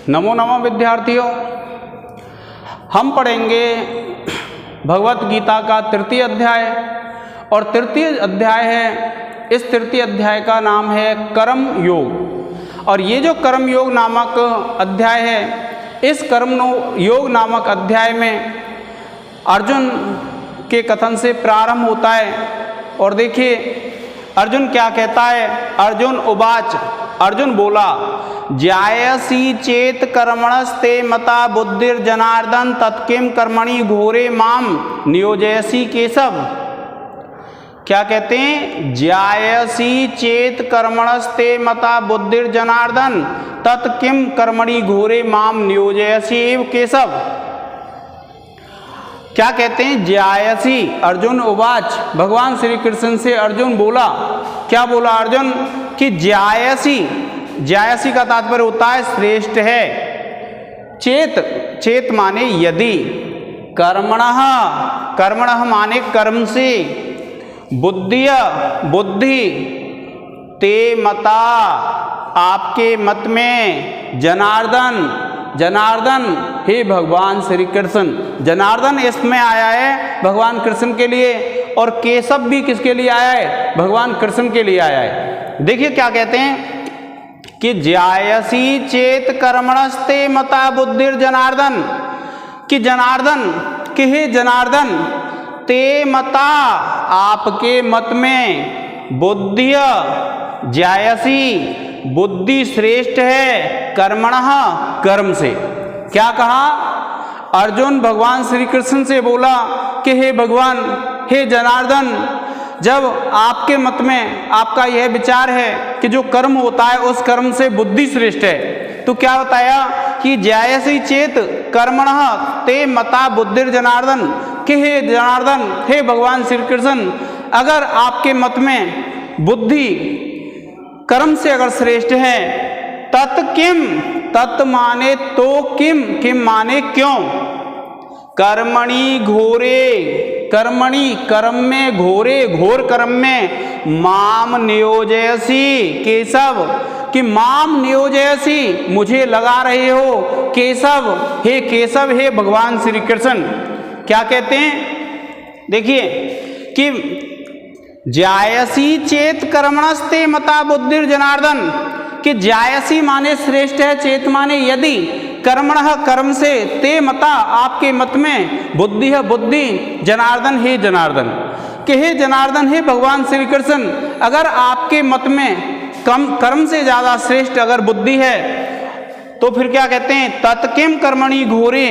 नमो नमः विद्यार्थियों, हम पढ़ेंगे भगवत गीता का तृतीय अध्याय। और तृतीय अध्याय है, इस तृतीय अध्याय का नाम है कर्म योग। और ये जो कर्म योग नामक अध्याय है, इस कर्म योग नामक अध्याय में अर्जुन के कथन से प्रारंभ होता है। और देखिए अर्जुन क्या कहता है। अर्जुन उवाच, अर्जुन बोला, ज्यायसी चेत कर्मणस्ते मता बुद्धिर्जनार्दन तत्किं कर्मणि घोरे माम नियोजयसी केशव। क्या कहते हैं? ज्यायसी चेत कर्मणस्ते मता बुद्धिर्जनार्दन तत्किं कर्मणि घोरे माम नियोजयसी केशव। क्या कहते हैं? ज्यायसी, अर्जुन उवाच, भगवान श्री कृष्ण से अर्जुन बोला। क्या बोला अर्जुन? कि ज्यायसी, ज्यायसी का तात्पर्य होता है श्रेष्ठ है। चेत, चेत माने यदि, कर्मणः, कर्मणः माने कर्म से, बुद्धिय, बुद्धि, ते मता आपके मत में, जनार्दन, जनार्दन हे भगवान श्री कृष्ण। जनार्दन इसमें आया है भगवान कृष्ण के लिए, और केशव भी किसके लिए आया है? भगवान कृष्ण के लिए आया है। देखिए क्या कहते हैं कि ज्यायसी चेत कर्मणस्ते मता बुद्धिर जनार्दन, कि जनार्दन, कि हे जनार्दन, ते मता आपके मत में, बुद्धि, ज्यायसी बुद्धि श्रेष्ठ है, कर्मणः कर्म से। क्या कहा? अर्जुन भगवान श्री कृष्ण से बोला कि हे भगवान, हे जनार्दन, जब आपके मत में आपका यह विचार है कि जो कर्म होता है उस कर्म से बुद्धि श्रेष्ठ है, तो क्या बताया कि ज्यायसी चेत कर्मणः ते मता बुद्धिर जनार्दन, कि हे जनार्दन, हे भगवान श्री कृष्ण, अगर आपके मत में बुद्धि कर्म से अगर श्रेष्ठ है, तत् किम, तत् माने तो, किम, किम माने क्यों, कर्मणि घोरे, कर्मणि कर्म में, घोरे घोर कर्म में, माम नियोजयसी केशव, कि माम नियोजयसी मुझे लगा रहे हो, केशव हे केशव, हे भगवान श्री कृष्ण। क्या कहते हैं? देखिए कि ज्यायसी चेत कर्मणस्ते मता बुद्धिर जनार्दन, कि ज्यायसी माने श्रेष्ठ है, चेत माने यदि, कर्मणः कर्म से, ते मता आपके मत में, बुद्धि है बुद्धि, जनार्दन हे जनार्दन, कि हे जनार्दन, हे भगवान श्री कृष्ण, अगर आपके मत में कर्म से ज्यादा श्रेष्ठ अगर बुद्धि है, तो फिर क्या कहते हैं? तत्किं कर्मणि घोरे,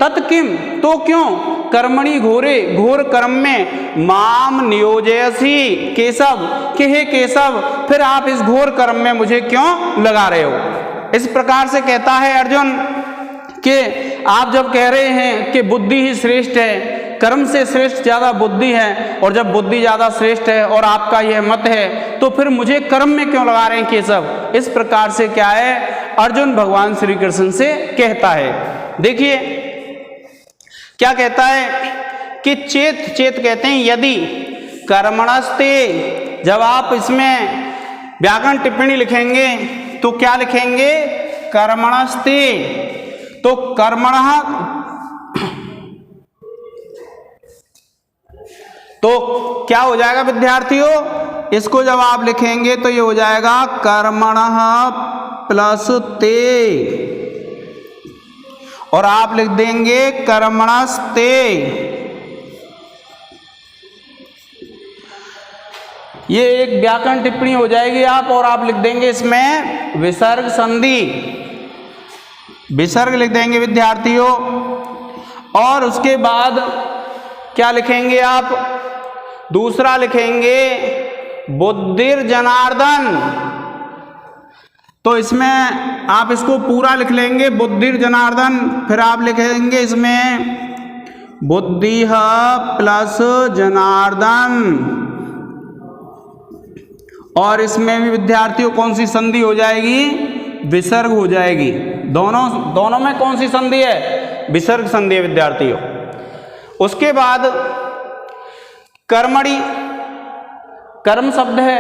तत्किं तो क्यों, कर्मणि घोरे घोर कर्म में, माम नियोजयसी केशव, कि हे केशव, फिर आप इस घोर कर्म में मुझे क्यों लगा रहे हो? इस प्रकार से कहता है अर्जुन कि आप जब कह रहे हैं कि बुद्धि ही श्रेष्ठ है, कर्म से श्रेष्ठ ज्यादा बुद्धि है, और जब बुद्धि ज्यादा श्रेष्ठ है और आपका यह मत है, तो फिर मुझे कर्म में क्यों लगा रहे हैं केशव? इस प्रकार से क्या है, अर्जुन भगवान श्री कृष्ण से कहता है। देखिए क्या कहता है कि चेत, चेत कहते हैं यदि, कर्मणस्ते, जब आप इसमें व्याकरण टिप्पणी लिखेंगे तो क्या लिखेंगे? कर्मणस्ते, तो कर्मणः, तो क्या हो जाएगा विद्यार्थियों? इसको जब आप लिखेंगे तो ये हो जाएगा कर्मणः प्लस ते, और आप लिख देंगे कर्मणस्ते। ये एक व्याकरण टिप्पणी हो जाएगी आप, और आप लिख देंगे इसमें विसर्ग संधि, विसर्ग लिख देंगे विद्यार्थियों। और उसके बाद क्या लिखेंगे आप? दूसरा लिखेंगे बुद्धिर जनार्दन, तो इसमें आप इसको पूरा लिख लेंगे बुद्धिर जनार्दन, फिर आप लिखेंगे इसमें बुद्धि प्लस जनार्दन, और इसमें भी विद्यार्थियों कौन सी संधि हो जाएगी? विसर्ग हो जाएगी। दोनों में कौन सी संधि है? विसर्ग संधि है विद्यार्थियों। उसके बाद कर्मणि, कर्म शब्द है,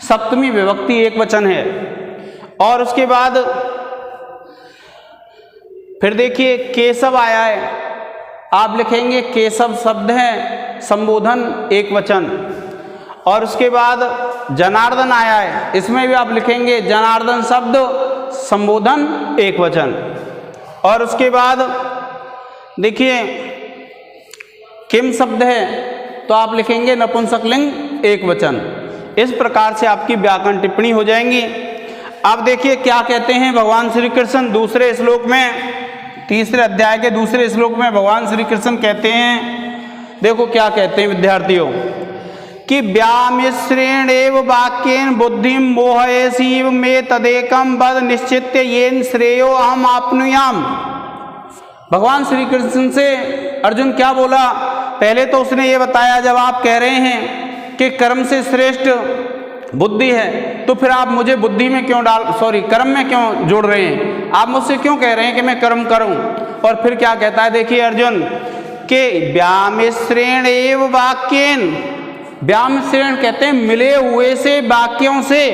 सप्तमी विभक्ति एक वचन है। और उसके बाद फिर देखिए केशव आया है, आप लिखेंगे केशव शब्द है संबोधन एक वचन। और उसके बाद जनार्दन आया है, इसमें भी आप लिखेंगे जनार्दन शब्द संबोधन एक वचन। और उसके बाद देखिए किम शब्द है तो आप लिखेंगे नपुंसकलिंग एक वचन। इस प्रकार से आपकी व्याकरण टिप्पणी हो जाएंगी। अब देखिए क्या कहते हैं भगवान श्री कृष्ण दूसरे श्लोक में, तीसरे अध्याय के दूसरे श्लोक में भगवान श्री कृष्ण कहते हैं, देखो क्या कहते हैं विद्यार्थियों, कि व्यामिश्रेण एव वाक्येन बुद्धिम मोहयसीव मे तदेकम वद निश्चित्य येन श्रेयो अहम आपनुयाम। भगवान श्री कृष्ण से अर्जुन क्या बोला, पहले तो उसने ये बताया जब आप कह रहे हैं कि कर्म से श्रेष्ठ बुद्धि है तो फिर आप मुझे बुद्धि में क्यों कर्म में क्यों जोड़ रहे हैं, आप मुझसे क्यों कह रहे हैं कि मैं कर्म करूं। और फिर क्या कहता है देखिए अर्जुन के व्यामिश्रेण एव वाक्येन, व्यामिश्रेण कहते हैं मिले हुए से वाक्यों से,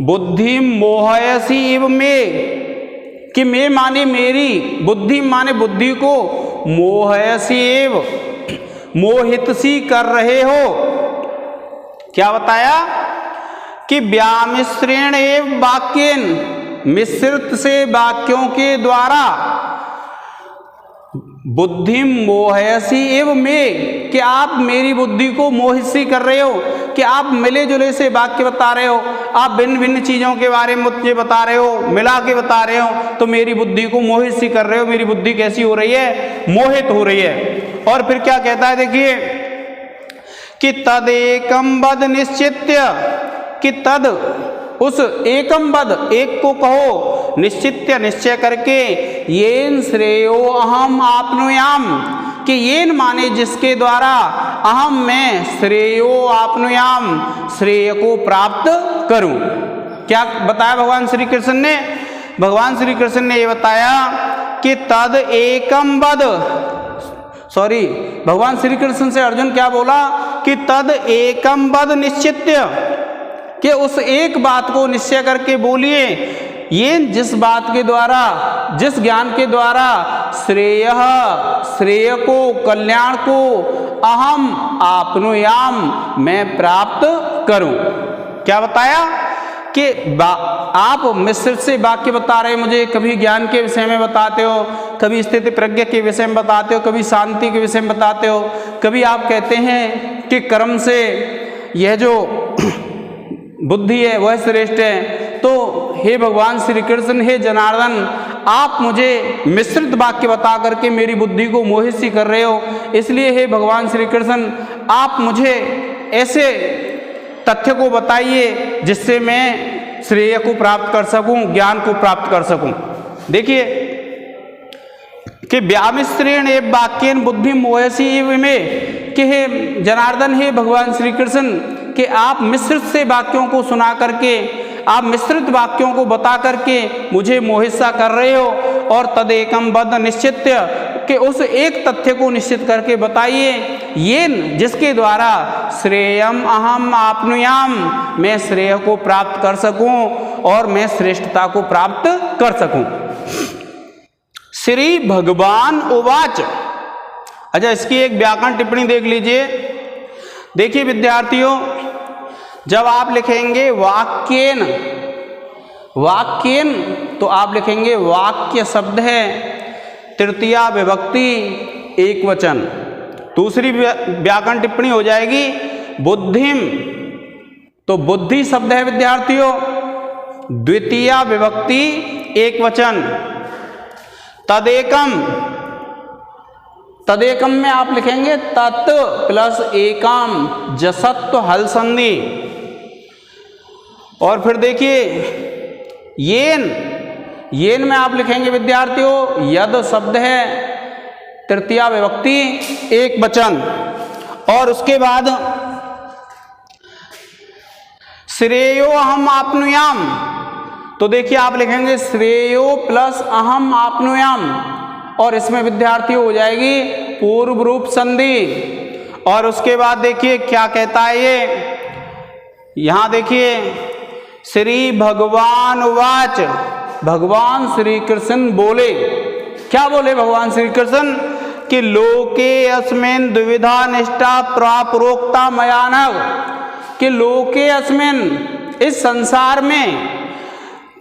बुद्धि मोहयसी इव में, कि मैं माने मेरी, बुद्धि माने बुद्धि को, मोहयसी एव मोहित सी कर रहे हो। क्या बताया कि व्यामिश्रेण एव वाक्येन, मिश्रित से वाक्यों के द्वारा, बुद्धि मोहयसी एव में, कि आप मेरी बुद्धि को मोहित सी कर रहे हो, कि आप मिले जुले से वाक्य बता रहे हो, आप भिन्न भिन्न चीजों के बारे में मुझे बता रहे हो, मिला के बता रहे हो, तो मेरी बुद्धि को मोहित सी कर रहे हो। मेरी बुद्धि कैसी हो रही है, मोहित हो रही है। और फिर क्या कहता है देखिए कि तदेकम वद निश्चित्य, कि तद उस एकम वद एक को कहो, निश्चित्य निश्चय करके, येन श्रेयो अहम आपनुयाम, कि येन माने जिसके द्वारा, अहम मैं, श्रेयो आपनुयाम श्रेय को प्राप्त करूं। क्या बताया भगवान श्री कृष्ण ने, भगवान श्री कृष्ण ने ये बताया कि तद एकम वद, भगवान श्री कृष्ण से अर्जुन क्या बोला कि तद एकम वद निश्चित्य, कि उस एक बात को निश्चय करके बोलिए, ये जिस बात के द्वारा, जिस ज्ञान के द्वारा श्रेय, श्रेय को, कल्याण को, अहम आपनुयाम मैं प्राप्त करूं। क्या बताया कि आप मिश्रित से वाक्य बता रहे मुझे, कभी ज्ञान के विषय में बताते हो, कभी स्थिति प्रज्ञा के विषय में बताते हो, कभी शांति के विषय में बताते हो, कभी आप कहते हैं कि कर्म से यह जो बुद्धि है वह श्रेष्ठ है। तो हे भगवान श्री कृष्ण, हे जनार्दन, आप मुझे मिश्रित वाक्य बता करके मेरी बुद्धि को मोहित सी कर रहे हो, इसलिए हे भगवान श्री कृष्ण आप मुझे ऐसे तथ्य को बताइए जिससे मैं श्रेय को प्राप्त कर सकूं, ज्ञान को प्राप्त कर सकूं। देखिए कि व्यामिश्रेण एव वाक्येन बुद्धि मोहयसी इव में, कि हे जनार्दन, हे भगवान श्री कृष्ण, कि आप मिश्रित से वाक्यों को सुना करके, आप मिश्रित वाक्यों को बता करके मुझे मोहित सा कर रहे हो। और तदेकम वद निश्चित्य, कि उस एक तथ्य को निश्चित करके बताइए, ये जिसके द्वारा श्रेयम अहम आपनुयाम मैं श्रेय को प्राप्त कर सकूं और मैं श्रेष्ठता को प्राप्त कर सकूं। श्री भगवान उवाच। अच्छा, इसकी एक व्याकरण टिप्पणी देख लीजिए। देखिए विद्यार्थियों, जब आप लिखेंगे वाक्येन, वाक्येन तो आप लिखेंगे वाक्य शब्द है तृतीया विभक्ति एक वचन। दूसरी व्याकरण टिप्पणी हो जाएगी बुद्धिम, तो बुद्धि शब्द है विद्यार्थियों द्वितीया विभक्ति एक वचन। तदेकम, तदेकम में आप लिखेंगे तत् प्लस एकम जसत्व हल संधि। और फिर देखिए येन, येन में आप लिखेंगे विद्यार्थियों यद शब्द है तृतीया विभक्ति एक वचन। और उसके बाद श्रेयो अहम आपनुयाम, तो देखिए आप लिखेंगे श्रेयो प्लस अहम आपनुयाम, और इसमें विद्यार्थी हो जाएगी पूर्व रूप संधि। और उसके बाद देखिए क्या कहता है ये, यहां देखिए श्री भगवान उवाच, भगवान श्री कृष्ण बोले। क्या बोले भगवान श्री कृष्ण कि लोके अस्मिन् द्विविधा निष्ठा प्रोक्ता मया नघ, कि लोके अस्मिन् इस संसार में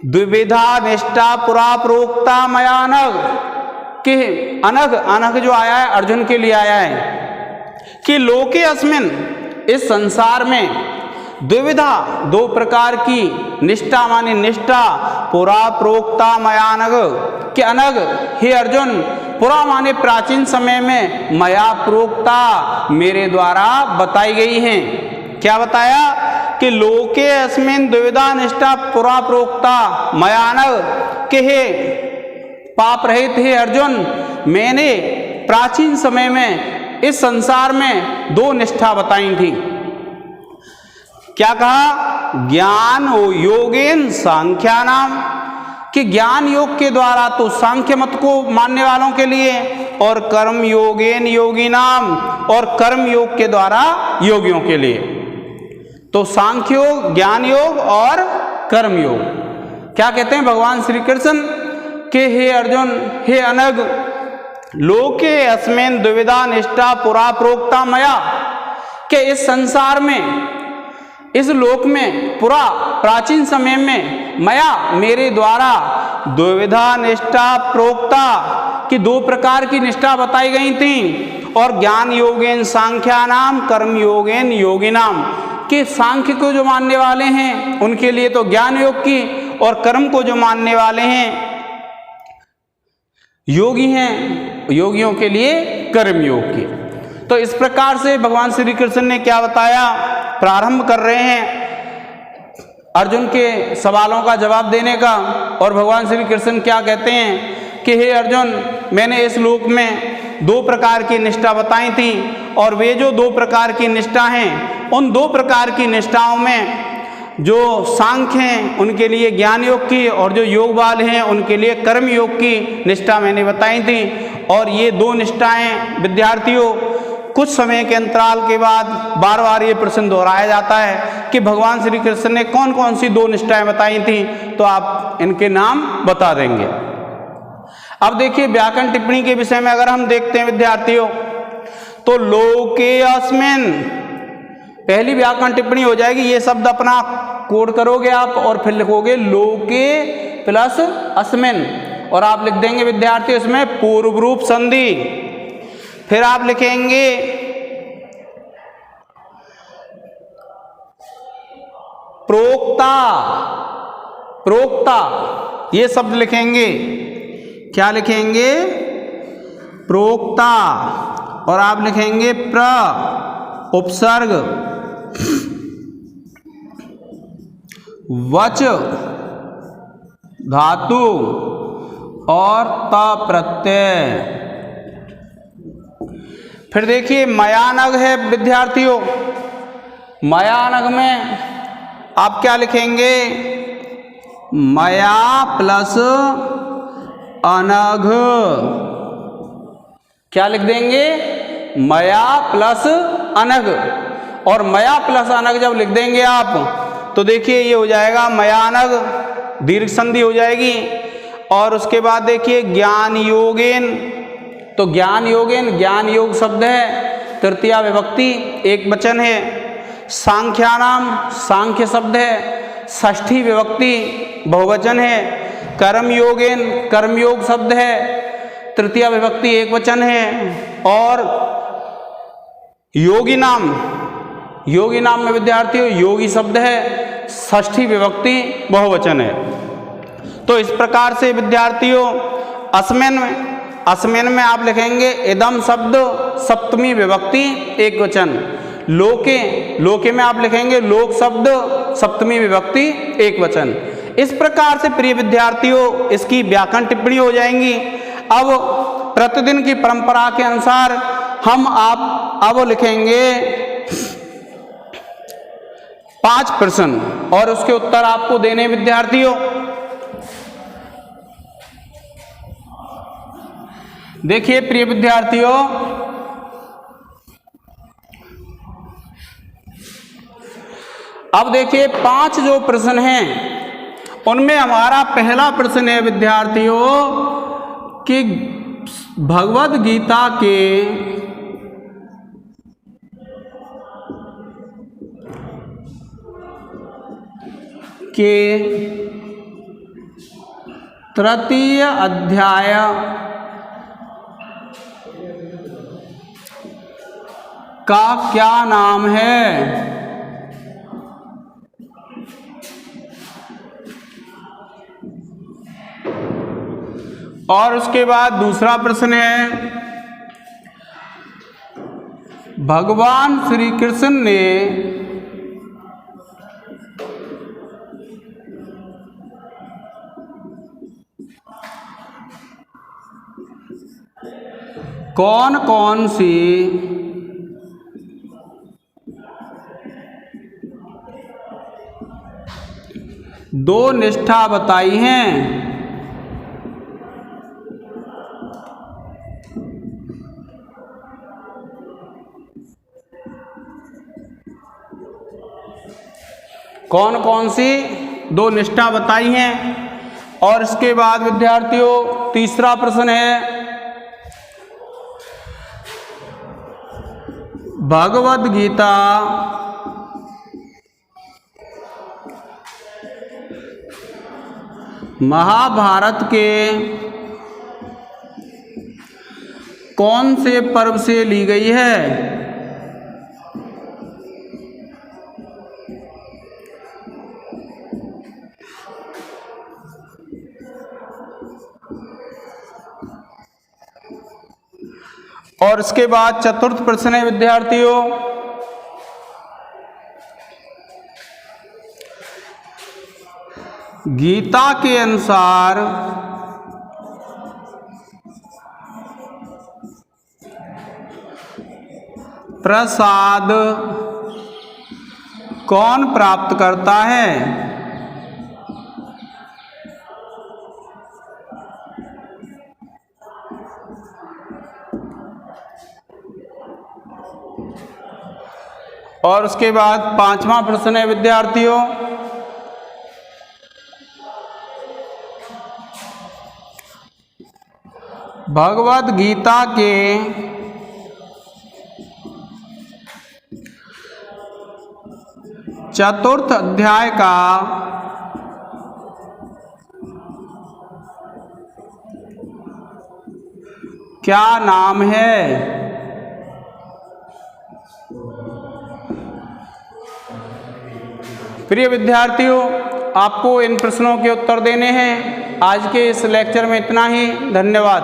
द्विविधा निष्ठा प्रोक्ता मया नघ, कि अनघ, अनघ जो आया है अर्जुन के लिए आया है कि लोके अस्मिन् इस संसार में द्विविधा दो प्रकार की निष्ठा माने निष्ठा पुरा प्रोक्ता मया नघ, कि अनघ हे अर्जुन पुरा माने प्राचीन समय में मया प्रोक्ता मेरे द्वारा बताई गई हैं। क्या बताया कि लोके अस्मिन् द्विविधा निष्ठा पुरा प्रोक्ता मया नघ, कि हे पाप रहित हे अर्जुन मैंने प्राचीन समय में इस संसार में दो निष्ठा बताई थी। क्या कहा? ज्ञान योगेन सांख्यानाम, कि ज्ञान योग के द्वारा तो सांख्य मत को मानने वालों के लिए, और कर्म योगेन योगी नाम, और कर्म योग के द्वारा योगियों के लिए। तो सांख्य योग, ज्ञान योग और कर्म योग। क्या कहते हैं भगवान श्री कृष्ण कि हे अर्जुन हे अनघ लोके अस्मिन् द्विविधा निष्ठा पुरा प्रोक्ता मया, कि इस संसार में इस लोक में पुरा प्राचीन समय में मया मेरे द्वारा द्विविधा निष्ठा प्रोक्ता, कि दो प्रकार की निष्ठा बताई गई थी, और ज्ञान योगेन सांख्यानाम कर्म योगेन योगिनाम, कि सांख्य को जो मानने वाले हैं उनके लिए तो ज्ञान योग की, और कर्म को जो मानने वाले हैं योगी हैं योगियों के लिए कर्म योग की। तो इस प्रकार से भगवान श्री कृष्ण ने क्या बताया, प्रारंभ कर रहे हैं अर्जुन के सवालों का जवाब देने का। और भगवान श्री कृष्ण क्या कहते हैं कि हे अर्जुन मैंने इस लोक में दो प्रकार की निष्ठा बताई थी, और वे जो दो प्रकार की निष्ठा हैं उन दो प्रकार की निष्ठाओं में जो सांख्य हैं उनके लिए ज्ञान योग की, और जो योग वाले हैं उनके लिए कर्म योग की निष्ठा मैंने बताई थी। और ये दो निष्ठाएं विद्यार्थियों कुछ समय के अंतराल के बाद बार बार ये प्रश्न दोहराया जाता है कि भगवान श्री कृष्ण ने कौन कौन सी दो निष्ठाएं बताई थी, तो आप इनके नाम बता देंगे। अब देखिए व्याकरण टिप्पणी के विषय में अगर हम देखते हैं विद्यार्थियों, तो लोके अस्मिन् पहली व्याकरण टिप्पणी हो जाएगी, ये शब्द अपना कोड करोगे आप और फिर लिखोगे लोके प्लस अस्मिन्, और आप लिख देंगे विद्यार्थी इसमें पूर्व रूप संधि। फिर आप लिखेंगे प्रोक्ता, प्रोक्ता ये शब्द लिखेंगे। क्या लिखेंगे? प्रोक्ता, और आप लिखेंगे प्र उपसर्ग वच धातु और त प्रत्यय। फिर देखिए मयानघ है विद्यार्थियों, मयानघ में आप क्या लिखेंगे? मया प्लस अनघ। क्या लिख देंगे? मया प्लस अनघ। और मया प्लस अनघ जब लिख देंगे आप तो देखिए ये हो जाएगा मयानघ, दीर्घ संधि हो जाएगी। और उसके बाद देखिए ज्ञान योगेन, तो ज्ञान योगेन ज्ञान योग शब्द है, तृतीया विभक्ति एक वचन है। सांख्यानाम सांख्य शब्द है, षष्ठी विभक्ति बहुवचन है। कर्म योगेन कर्म योग शब्द है, तृतीया विभक्ति एक वचन है। और योगी नाम में विद्यार्थियों योगी शब्द है, षष्ठी विभक्ति बहुवचन है। तो इस प्रकार से विद्यार्थियों अस्मिन् में आप लिखेंगे इदम शब्द सप्तमी विभक्ति एक वचन। लोके में आप लिखेंगे लोक शब्द सप्तमी विभक्ति एक वचन। इस प्रकार से प्रिय विद्यार्थियों इसकी व्याकरण टिप्पणी हो जाएंगी। अब प्रतिदिन की परंपरा के अनुसार हम आप अब लिखेंगे 5 प्रश्न और उसके उत्तर आपको देने विद्यार्थियों। देखिए प्रिय विद्यार्थियों, अब देखिए 5 जो प्रश्न हैं उनमें हमारा पहला प्रश्न है विद्यार्थियों कि भगवद गीता के तृतीय अध्याय का क्या नाम है? और उसके बाद दूसरा प्रश्न है भगवान श्री कृष्ण ने कौन कौन सी दो निष्ठा बताई हैं? कौन कौन सी दो निष्ठा बताई हैं? और इसके बाद विद्यार्थियों तीसरा प्रश्न है भगवद गीता महाभारत के कौन से पर्व से ली गई है? और इसके बाद चतुर्थ प्रश्न है विद्यार्थियों गीता के अनुसार प्रसाद कौन प्राप्त करता है? और उसके बाद पांचवा प्रश्न है विद्यार्थियों भगवद गीता के चतुर्थ अध्याय का क्या नाम है? प्रिय विद्यार्थियों आपको इन प्रश्नों के उत्तर देने हैं। आज के इस लेक्चर में इतना ही। धन्यवाद।